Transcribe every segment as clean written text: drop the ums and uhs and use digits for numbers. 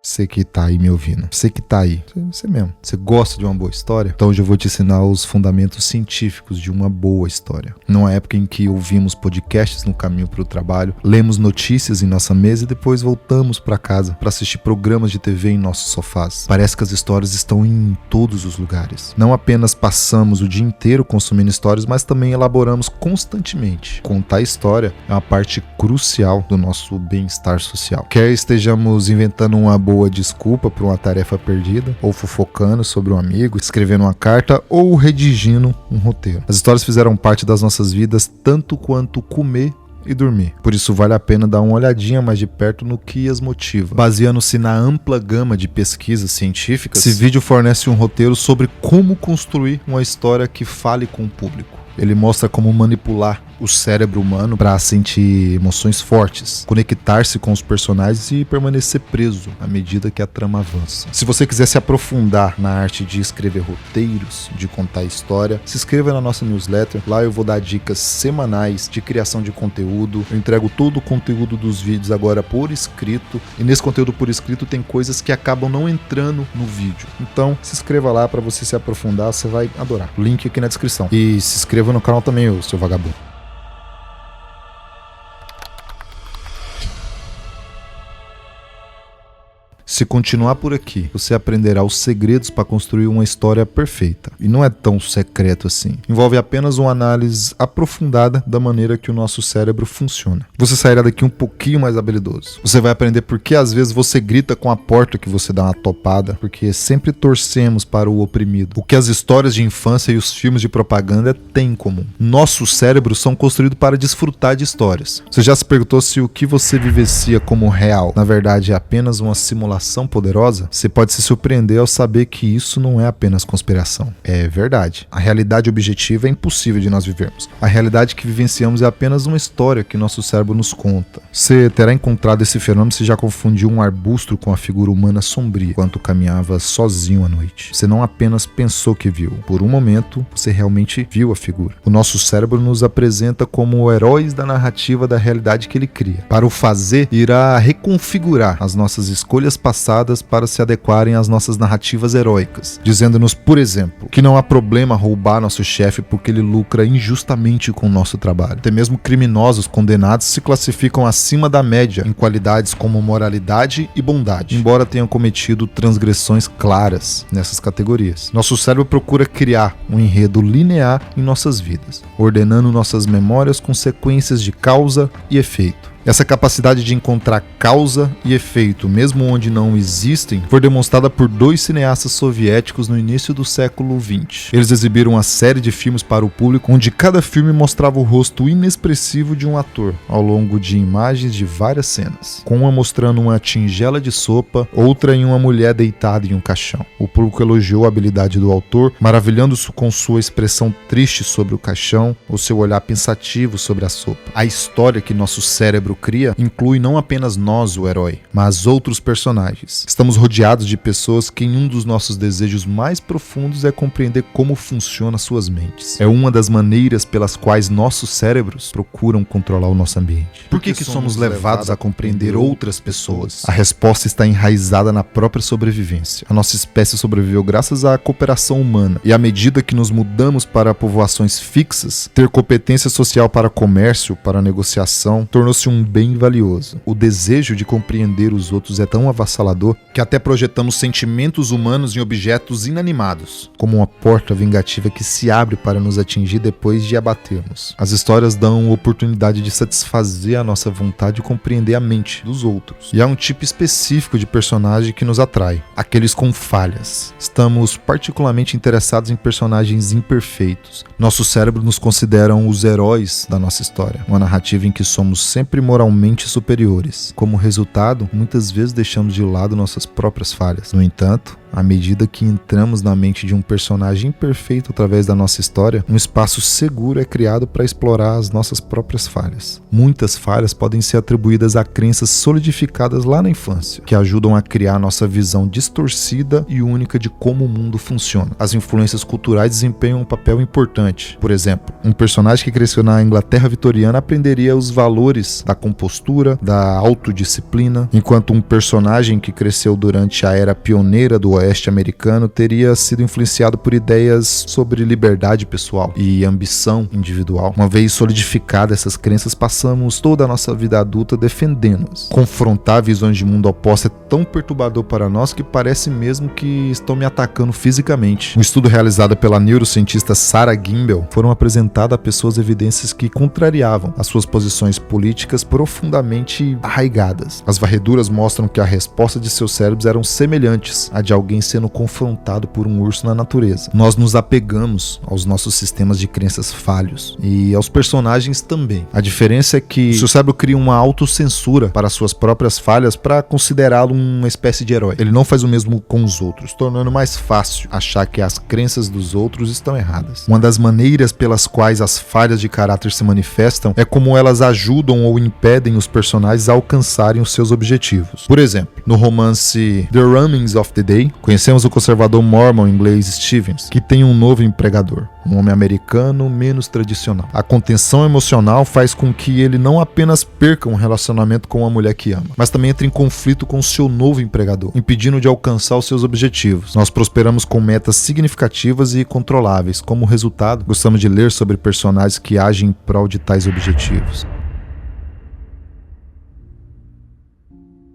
Você que tá aí me ouvindo, você que tá aí, você mesmo, você gosta de uma boa história? Então hoje eu vou te ensinar os fundamentos científicos de uma boa história. Numa época em que ouvimos podcasts no caminho para o trabalho, lemos notícias em nossa mesa e depois voltamos para casa para assistir programas de TV em nossos sofás. Parece que as histórias estão em todos os lugares. Não apenas passamos o dia inteiro consumindo histórias, mas também elaboramos constantemente. Contar história é uma parte crucial do nosso bem-estar social. Quer estejamos inventando uma boa desculpa por uma tarefa perdida, ou fofocando sobre um amigo, escrevendo uma carta ou redigindo um roteiro. As histórias fizeram parte das nossas vidas tanto quanto comer e dormir. Por isso vale a pena dar uma olhadinha mais de perto no que as motiva. Baseando-se na ampla gama de pesquisas científicas, esse vídeo fornece um roteiro sobre como construir uma história que fale com o público. Ele mostra como manipular o cérebro humano para sentir emoções fortes, conectar-se com os personagens e permanecer preso à medida que a trama avança. Se você quiser se aprofundar na arte de escrever roteiros, de contar história, se inscreva na nossa newsletter. Lá eu vou dar dicas semanais de criação de conteúdo. Eu entrego todo o conteúdo dos vídeos agora por escrito, e nesse conteúdo por escrito tem coisas que acabam não entrando no vídeo. Então se inscreva lá para você se aprofundar, você vai adorar. Link aqui na descrição. E se inscreva no canal também, ô seu vagabundo. Se continuar por aqui, você aprenderá os segredos para construir uma história perfeita. E não é tão secreto assim. Envolve apenas uma análise aprofundada da maneira que o nosso cérebro funciona. Você sairá daqui um pouquinho mais habilidoso. Você vai aprender por que às vezes você grita com a porta que você dá uma topada, porque sempre torcemos para o oprimido. O que as histórias de infância e os filmes de propaganda têm em comum. Nossos cérebros são construídos para desfrutar de histórias. Você já se perguntou se o que você vivencia como real, na verdade é apenas uma simulação poderosa? Você pode se surpreender ao saber que isso não é apenas conspiração. É verdade. A realidade objetiva é impossível de nós vivermos. A realidade que vivenciamos é apenas uma história que nosso cérebro nos conta. Você terá encontrado esse fenômeno se já confundiu um arbusto com a figura humana sombria enquanto caminhava sozinho à noite. Você não apenas pensou que viu. Por um momento, você realmente viu a figura. O nosso cérebro nos apresenta como heróis da narrativa da realidade que ele cria. Para o fazer, irá reconfigurar as nossas escolhas passadas para se adequarem às nossas narrativas heróicas, dizendo-nos, por exemplo, que não há problema roubar nosso chefe porque ele lucra injustamente com o nosso trabalho. Até mesmo criminosos condenados se classificam acima da média em qualidades como moralidade e bondade, embora tenham cometido transgressões claras nessas categorias. Nosso cérebro procura criar um enredo linear em nossas vidas, ordenando nossas memórias com sequências de causa e efeito. Essa capacidade de encontrar causa e efeito, mesmo onde não existem, foi demonstrada por dois cineastas soviéticos no início do século XX. Eles exibiram uma série de filmes para o público, onde cada filme mostrava o rosto inexpressivo de um ator, ao longo de imagens de várias cenas, com uma mostrando uma tigela de sopa, outra em uma mulher deitada em um caixão. O público elogiou a habilidade do autor, maravilhando-se com sua expressão triste sobre o caixão, ou seu olhar pensativo sobre a sopa. A história que nosso cérebro cria inclui não apenas nós, o herói, mas outros personagens. Estamos rodeados de pessoas que um dos nossos desejos mais profundos é compreender como funcionam suas mentes. É uma das maneiras pelas quais nossos cérebros procuram controlar o nosso ambiente. Por que somos levados a compreender outras pessoas? A resposta está enraizada na própria sobrevivência. A nossa espécie sobreviveu graças à cooperação humana, e à medida que nos mudamos para povoações fixas, ter competência social para comércio, para negociação, tornou-se um bem valioso. O desejo de compreender os outros é tão avassalador que até projetamos sentimentos humanos em objetos inanimados, como uma porta vingativa que se abre para nos atingir depois de abatermos. As histórias dão oportunidade de satisfazer a nossa vontade de compreender a mente dos outros. E há um tipo específico de personagem que nos atrai, aqueles com falhas. Estamos particularmente interessados em personagens imperfeitos. Nosso cérebro nos considera os heróis da nossa história, uma narrativa em que somos sempre moralmente superiores. Como resultado, muitas vezes deixamos de lado nossas próprias falhas. No entanto, À medida que entramos na mente de um personagem imperfeito através da nossa história, um espaço seguro é criado para explorar as nossas próprias falhas. Muitas falhas podem ser atribuídas a crenças solidificadas lá na infância, que ajudam a criar nossa visão distorcida e única de como o mundo funciona. As influências culturais desempenham um papel importante. Por exemplo, um personagem que cresceu na Inglaterra vitoriana aprenderia os valores da compostura, da autodisciplina, enquanto um personagem que cresceu durante a era pioneira do oeste americano teria sido influenciado por ideias sobre liberdade pessoal e ambição individual. Uma vez solidificadas essas crenças, passamos toda a nossa vida adulta defendendo-as. Confrontar visões de mundo oposto é tão perturbador para nós que parece mesmo que estão me atacando fisicamente. Um estudo realizado pela neurocientista Sarah Gimbel foram apresentadas a pessoas evidências que contrariavam as suas posições políticas profundamente arraigadas. As varreduras mostram que a resposta de seus cérebros eram semelhantes à de alguém sendo confrontado por um urso na natureza. Nós nos apegamos aos nossos sistemas de crenças falhos e aos personagens também. A diferença é que seu cérebro cria uma autocensura para suas próprias falhas para considerá-lo uma espécie de herói. Ele não faz o mesmo com os outros, tornando mais fácil achar que as crenças dos outros estão erradas. Uma das maneiras pelas quais as falhas de caráter se manifestam é como elas ajudam ou impedem os personagens a alcançarem os seus objetivos. Por exemplo, no romance The Rumings of the Day, conhecemos o conservador mormon inglês Stevens, que tem um novo empregador, um homem americano menos tradicional. A contenção emocional faz com que ele não apenas perca um relacionamento com uma mulher que ama, mas também entre em conflito com seu novo empregador, impedindo de alcançar os seus objetivos. Nós prosperamos com metas significativas e controláveis. Como resultado, gostamos de ler sobre personagens que agem em prol de tais objetivos.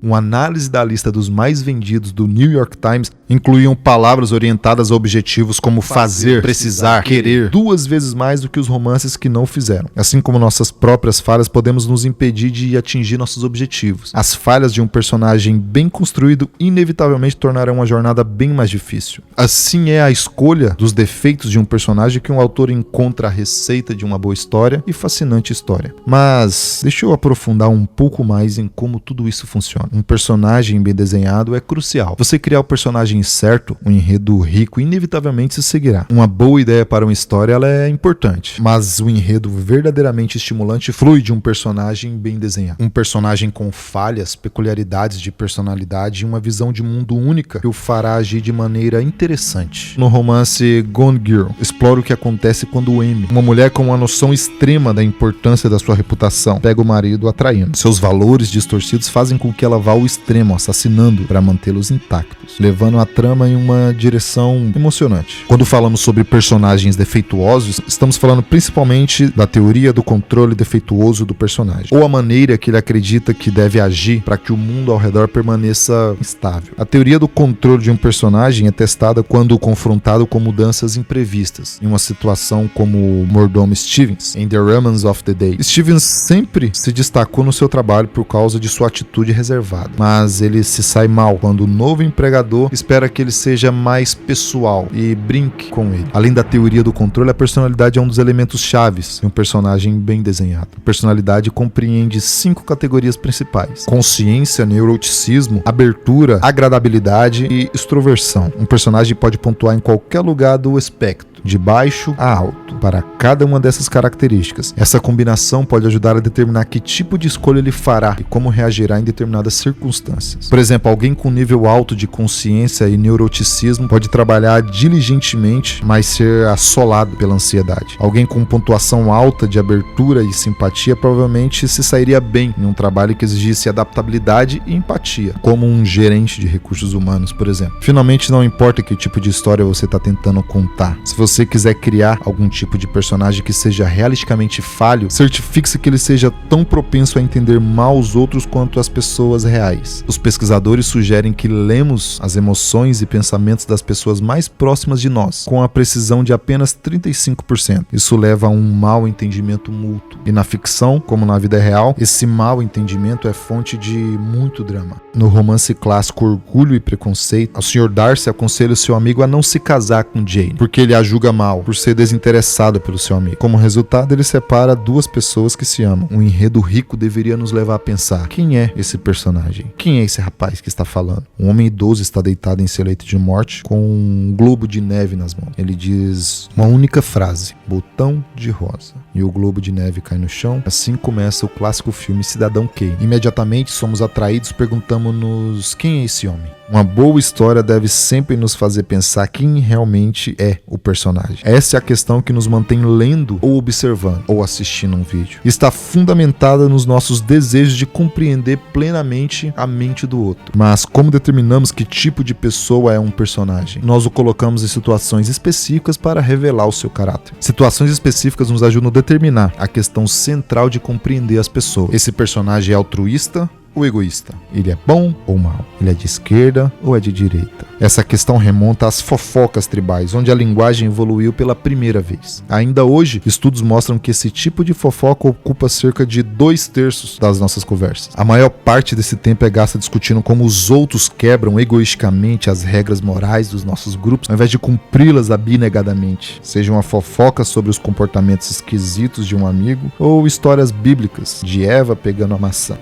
Uma análise da lista dos mais vendidos do New York Times incluíam palavras orientadas a objetivos como fazer, precisar, querer, 2 vezes mais do que os romances que não fizeram. Assim como nossas próprias falhas, podemos nos impedir de atingir nossos objetivos. As falhas de um personagem bem construído inevitavelmente tornarão a jornada bem mais difícil. Assim é a escolha dos defeitos de um personagem que um autor encontra a receita de uma boa história e fascinante história. Mas deixa eu aprofundar um pouco mais em como tudo isso funciona. Um personagem bem desenhado é crucial. Você criar o personagem certo, um enredo rico inevitavelmente se seguirá. Uma boa ideia para uma história ela é importante, mas o enredo verdadeiramente estimulante flui de um personagem bem desenhado. Um personagem com falhas, peculiaridades de personalidade e uma visão de mundo única que o fará agir de maneira interessante. No romance Gone Girl, explora o que acontece quando Amy, uma mulher com uma noção extrema da importância da sua reputação, pega o marido atraindo. Seus valores distorcidos fazem com que ela vá ao extremo, assassinando para mantê-los intactos, levando a trama em uma direção emocionante. Quando falamos sobre personagens defeituosos, estamos falando principalmente da teoria do controle defeituoso do personagem, ou a maneira que ele acredita que deve agir para que o mundo ao redor permaneça estável. A teoria do controle de um personagem é testada quando confrontado com mudanças imprevistas, em uma situação como o mordomo Stevens, em The Rumings of the Day. Stevens sempre se destacou no seu trabalho por causa de sua atitude reservada, mas ele se sai mal quando o novo empregador espera que ele seja mais pessoal e brinque com ele. Além da teoria do controle, a personalidade é um dos elementos chaves de um personagem bem desenhado. A personalidade compreende 5 categorias principais: consciência, neuroticismo, abertura, agradabilidade e extroversão. Um personagem pode pontuar em qualquer lugar do espectro, de baixo a alto, para cada uma dessas características. Essa combinação pode ajudar a determinar que tipo de escolha ele fará e como reagirá em determinadas circunstâncias. Por exemplo, alguém com nível alto de consciência e neuroticismo pode trabalhar diligentemente, mas ser assolado pela ansiedade. Alguém com pontuação alta de abertura e simpatia provavelmente se sairia bem em um trabalho que exigisse adaptabilidade e empatia, como um gerente de recursos humanos, por exemplo. Finalmente, não importa que tipo de história você está tentando contar. Se você quiser criar algum tipo de personagem que seja realisticamente falho, certifique-se que ele seja tão propenso a entender mal os outros quanto as pessoas reais. Os pesquisadores sugerem que lemos as emoções e pensamentos das pessoas mais próximas de nós, com a precisão de apenas 35%. Isso leva a um mau entendimento mútuo. E na ficção, como na vida real, esse mau entendimento é fonte de muito drama. No romance clássico Orgulho e Preconceito, o Sr. Darcy aconselha o seu amigo a não se casar com Jane, porque ele a julga mal por ser desinteressado pelo seu amigo. Como resultado, ele separa 2 pessoas que se amam. Um enredo rico deveria nos levar a pensar: quem é esse personagem? Quem é esse rapaz que está falando? Um homem idoso está deitado em sentença eleita de morte com um globo de neve nas mãos. Ele diz uma única frase: botão de rosa. E o globo de neve cai no chão. Assim começa o clássico filme Cidadão Kane. Imediatamente somos atraídos, perguntamos-nos quem é esse homem. Uma boa história deve sempre nos fazer pensar quem realmente é o personagem. Essa é a questão que nos mantém lendo ou observando ou assistindo um vídeo. Está fundamentada nos nossos desejos de compreender plenamente a mente do outro. Mas como determinamos que tipo de pessoa é um personagem? Nós o colocamos em situações específicas para revelar o seu caráter. Situações específicas nos ajudam a determinar a questão central de compreender as pessoas. Esse personagem é altruísta ou egoísta? Ele é bom ou mau? Ele é de esquerda ou é de direita? Essa questão remonta às fofocas tribais, onde a linguagem evoluiu pela primeira vez. Ainda hoje, estudos mostram que esse tipo de fofoca ocupa cerca de 2/3 das nossas conversas. A maior parte desse tempo é gasta discutindo como os outros quebram egoisticamente as regras morais dos nossos grupos, ao invés de cumpri-las abnegadamente. Seja uma fofoca sobre os comportamentos esquisitos de um amigo, ou histórias bíblicas de Eva pegando a maçã.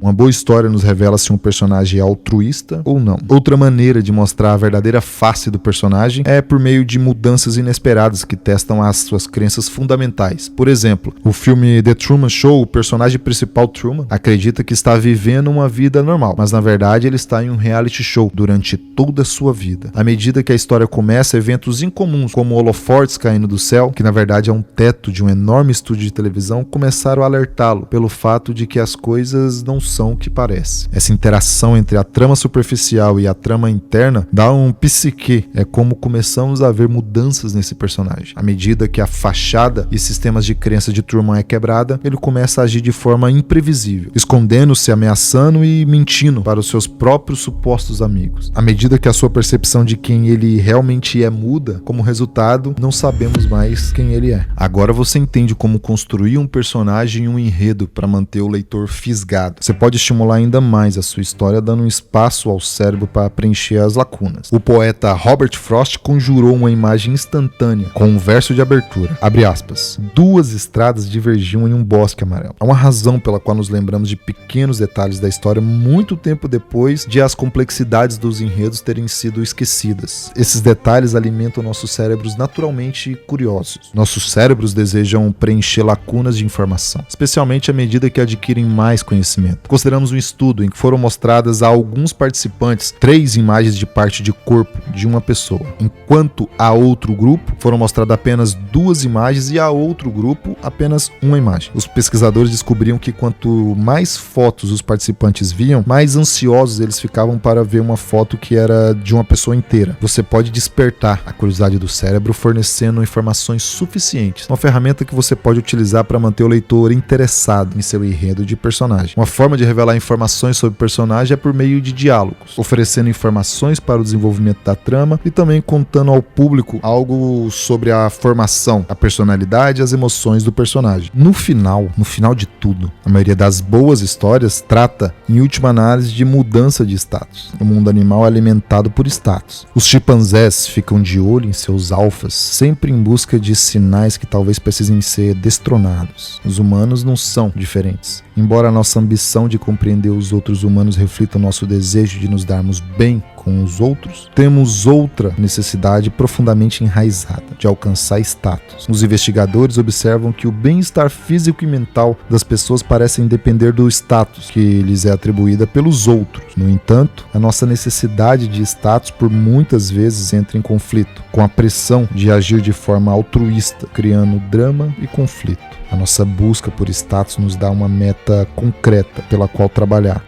Uma boa história nos revela se um personagem é altruísta ou não. Outra maneira de mostrar a verdadeira face do personagem é por meio de mudanças inesperadas que testam as suas crenças fundamentais. Por exemplo, o filme The Truman Show, o personagem principal Truman acredita que está vivendo uma vida normal, mas na verdade ele está em um reality show durante toda a sua vida. À medida que a história começa, eventos incomuns, como holofotes caindo do céu, que na verdade é um teto de um enorme estúdio de televisão, começaram a alertá-lo pelo fato de que as coisas não são o que parece. Essa interação entre a trama superficial e a trama interna dá um psique. É como começamos a ver mudanças nesse personagem. À medida que a fachada e sistemas de crença de Truman é quebrada, ele começa a agir de forma imprevisível, escondendo-se, ameaçando e mentindo para os seus próprios supostos amigos. À medida que a sua percepção de quem ele realmente é muda, como resultado, não sabemos mais quem ele é. Agora você entende como construir um personagem e um enredo para manter o leitor fisgado. Você pode estimular ainda mais a sua história, dando um espaço ao cérebro para preencher as lacunas. O poeta Robert Frost conjurou uma imagem instantânea com um verso de abertura. Abre aspas. 2 estradas divergiam em um bosque amarelo. Há uma razão pela qual nos lembramos de pequenos detalhes da história muito tempo depois de as complexidades dos enredos terem sido esquecidas. Esses detalhes alimentam nossos cérebros naturalmente curiosos. Nossos cérebros desejam preencher lacunas de informação, especialmente à medida que adquirem mais conhecimento. Consideramos um estudo em que foram mostradas a alguns participantes 3 imagens de parte de corpo de uma pessoa, enquanto a outro grupo foram mostradas apenas 2 imagens e a outro grupo apenas uma imagem. Os pesquisadores descobriam que quanto mais fotos os participantes viam, mais ansiosos eles ficavam para ver uma foto que era de uma pessoa inteira. Você pode despertar a curiosidade do cérebro fornecendo informações suficientes, uma ferramenta que você pode utilizar para manter o leitor interessado em seu enredo de personagem. Uma forma de revelar informações sobre o personagem é por meio de diálogos, oferecendo informações para o desenvolvimento da trama e também contando ao público algo sobre a formação, a personalidade e as emoções do personagem. No final de tudo, a maioria das boas histórias trata, em última análise, de mudança de status. O mundo animal é alimentado por status. Os chimpanzés ficam de olho em seus alfas, sempre em busca de sinais que talvez precisem ser destronados. Os humanos não são diferentes. Embora a nossa ambição de compreender os outros humanos reflita o nosso desejo de nos darmos bem com os outros, temos outra necessidade profundamente enraizada, de alcançar status. Os investigadores observam que o bem-estar físico e mental das pessoas parecem depender do status que lhes é atribuída pelos outros. No entanto, a nossa necessidade de status por muitas vezes entra em conflito com a pressão de agir de forma altruísta, criando drama e conflito. A nossa busca por status nos dá uma meta concreta pela qual trabalhar.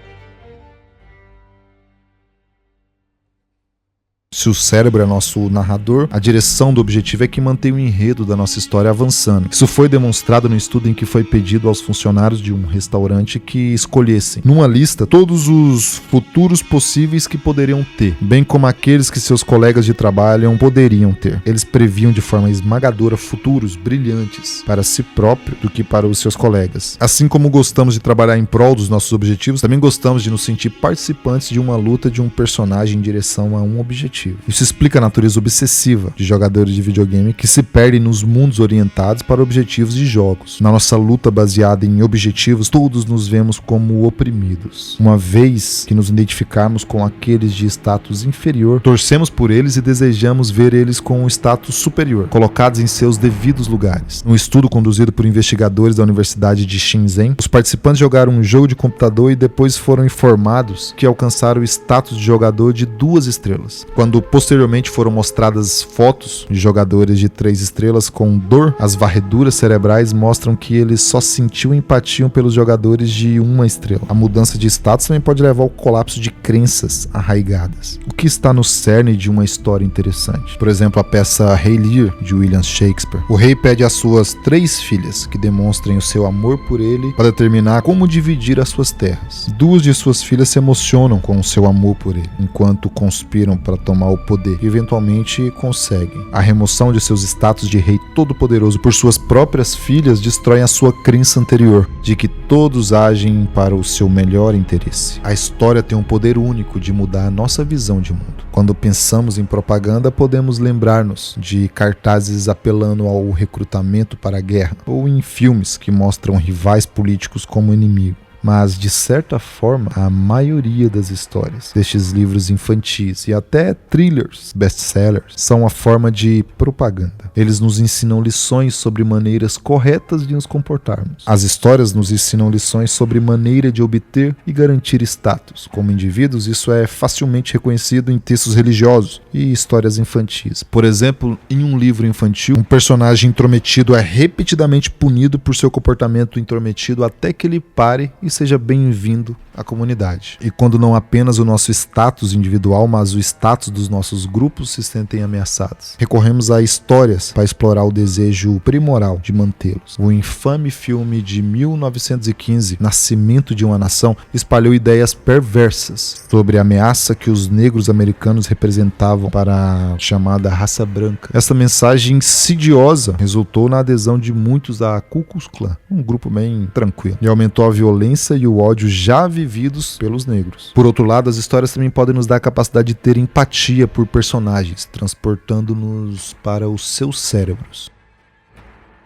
Se o cérebro é nosso narrador, a direção do objetivo é que mantém o enredo da nossa história avançando. Isso foi demonstrado no estudo em que foi pedido aos funcionários de um restaurante que escolhessem, numa lista, todos os futuros possíveis que poderiam ter, bem como aqueles que seus colegas de trabalho poderiam ter. Eles previam de forma esmagadora futuros brilhantes para si próprio do que para os seus colegas. Assim como gostamos de trabalhar em prol dos nossos objetivos, também gostamos de nos sentir participantes de uma luta de um personagem em direção a um objetivo. objetivo. Isso explica a natureza obsessiva de jogadores de videogame que se perdem nos mundos orientados para objetivos de jogos. Na nossa luta baseada em objetivos, todos nos vemos como oprimidos. Uma vez que nos identificarmos com aqueles de status inferior, torcemos por eles e desejamos ver eles com um status superior, colocados em seus devidos lugares. Um estudo conduzido por investigadores da Universidade de Shenzhen, os participantes jogaram um jogo de computador e depois foram informados que alcançaram o status de jogador de 2 estrelas. Quando posteriormente foram mostradas fotos de jogadores de 3 estrelas com dor, as varreduras cerebrais mostram que eles só sentiam empatia pelos jogadores de 1 estrela. A mudança de status também pode levar ao colapso de crenças arraigadas, o que está no cerne de uma história interessante. Por exemplo, a peça Rei Lear, de William Shakespeare. O rei pede às suas 3 filhas que demonstrem o seu amor por ele para determinar como dividir as suas terras. 2 de suas filhas se emocionam com o seu amor por ele, enquanto conspiram para tomar o poder e eventualmente conseguem. A remoção de seus status de rei todo-poderoso por suas próprias filhas destrói a sua crença anterior de que todos agem para o seu melhor interesse. A história tem um poder único de mudar a nossa visão de mundo. Quando pensamos em propaganda, podemos lembrar-nos de cartazes apelando ao recrutamento para a guerra, ou em filmes que mostram rivais políticos como inimigo. Mas, de certa forma, a maioria das histórias destes livros infantis e até thrillers, best-sellers, são uma forma de propaganda. Eles nos ensinam lições sobre maneiras corretas de nos comportarmos. As histórias nos ensinam lições sobre maneira de obter e garantir status. Como indivíduos, isso é facilmente reconhecido em textos religiosos e histórias infantis. Por exemplo, em um livro infantil, um personagem intrometido é repetidamente punido por seu comportamento intrometido até que ele pare e seja bem-vindo à comunidade. E quando não apenas o nosso status individual, mas o status dos nossos grupos se sentem ameaçados, recorremos a histórias para explorar o desejo primoral de mantê-los. O infame filme de 1915, Nascimento de uma Nação, espalhou ideias perversas sobre a ameaça que os negros americanos representavam para a chamada raça branca. Essa mensagem insidiosa resultou na adesão de muitos à Ku Klux Klan, um grupo bem tranquilo, e aumentou a violência e o ódio já vividos pelos negros. Por outro lado, as histórias também podem nos dar a capacidade de ter empatia por personagens, transportando-nos para os seus cérebros.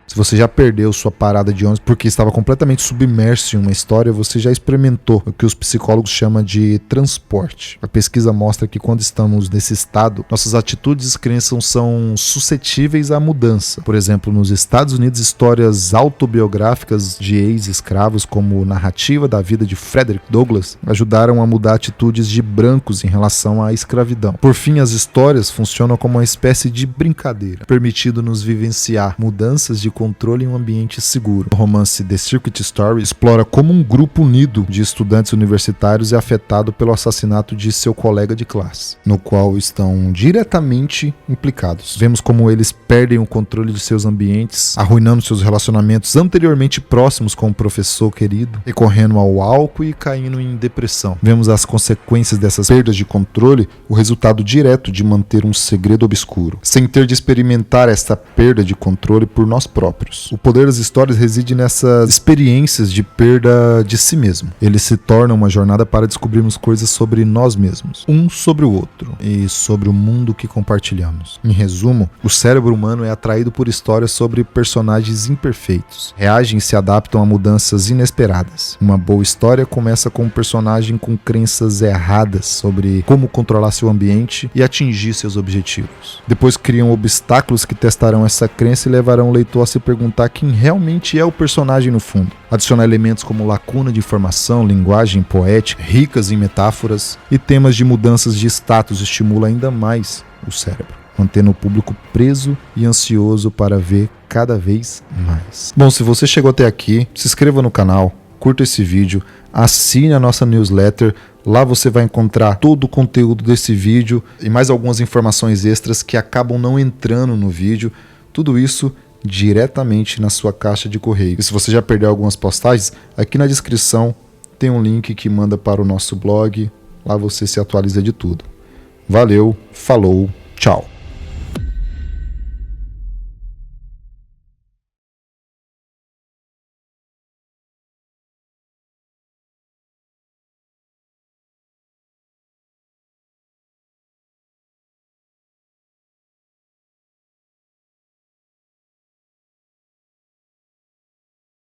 Se você já perdeu sua parada de ônibus porque estava completamente submerso em uma história, você já experimentou o que os psicólogos chamam de transporte. A pesquisa mostra que quando estamos nesse estado, nossas atitudes e crenças são suscetíveis à mudança. Por exemplo, nos Estados Unidos, histórias autobiográficas de ex-escravos, como Narrativa da Vida de Frederick Douglass, ajudaram a mudar atitudes de brancos em relação à escravidão. Por fim, as histórias funcionam como uma espécie de brincadeira, permitindo-nos vivenciar mudanças de controle em um ambiente seguro. O romance The Circuit Story explora como um grupo unido de estudantes universitários é afetado pelo assassinato de seu colega de classe, no qual estão diretamente implicados. Vemos como eles perdem o controle de seus ambientes, arruinando seus relacionamentos anteriormente próximos com o professor querido, recorrendo ao álcool e caindo em depressão. Vemos as consequências dessas perdas de controle, o resultado direto de manter um segredo obscuro, sem ter de experimentar essa perda de controle por nós próprios. O poder das histórias reside nessas experiências de perda de si mesmo. Eles se tornam uma jornada para descobrirmos coisas sobre nós mesmos, um sobre o outro e sobre o mundo que compartilhamos. Em resumo, o cérebro humano é atraído por histórias sobre personagens imperfeitos. Reagem e se adaptam a mudanças inesperadas. Uma boa história começa com um personagem com crenças erradas sobre como controlar seu ambiente e atingir seus objetivos. Depois criam obstáculos que testarão essa crença e levarão o leitor a se perguntar quem realmente é o personagem no fundo. Adicionar elementos como lacuna de informação, linguagem poética, ricas em metáforas e temas de mudanças de status estimula ainda mais o cérebro, mantendo o público preso e ansioso para ver cada vez mais. Bom, se você chegou até aqui, se inscreva no canal, curta esse vídeo, assine a nossa newsletter. Lá você vai encontrar todo o conteúdo desse vídeo e mais algumas informações extras que acabam não entrando no vídeo. Tudo isso diretamente na sua caixa de correio. E se você já perdeu algumas postagens, aqui na descrição tem um link que manda para o nosso blog. Lá você se atualiza de tudo. Valeu, falou, tchau.